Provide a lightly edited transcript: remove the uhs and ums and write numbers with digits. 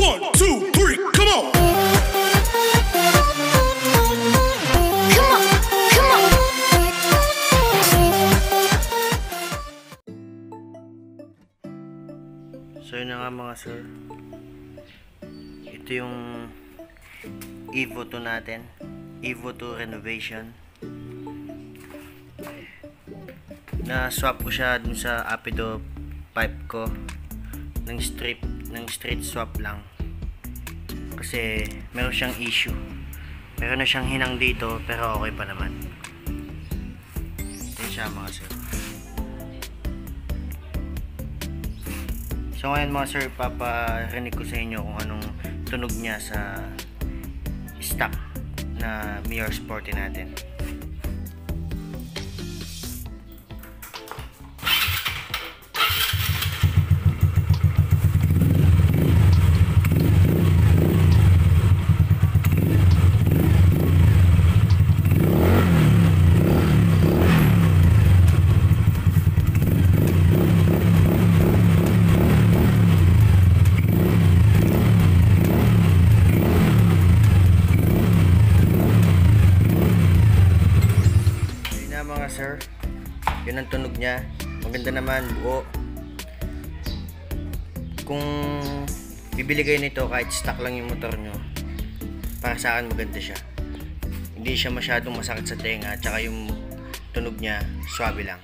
1, 2, 3, come on! So yun na nga mga sir, ito yung Evo 2 natin, Evo 2 renovation. Na swap ko siya dun sa Apido pipe ko ng straight swap lang kasi meron siyang issue, meron na siyang hinang dito pero okay pa naman. Yun siya mga sir. So ngayon mga sir, paparinig ko sa inyo kung anong tunog niya sa stock na Meour Sporty natin. Mga sir, yun ang tunog niya. Maganda naman, buo. Kung bibili kayo nito kahit stock lang yung motor nyo, para sa akin maganda siya. Hindi siya masyadong masakit sa tenga, tsaka yung tunog niya swabe lang.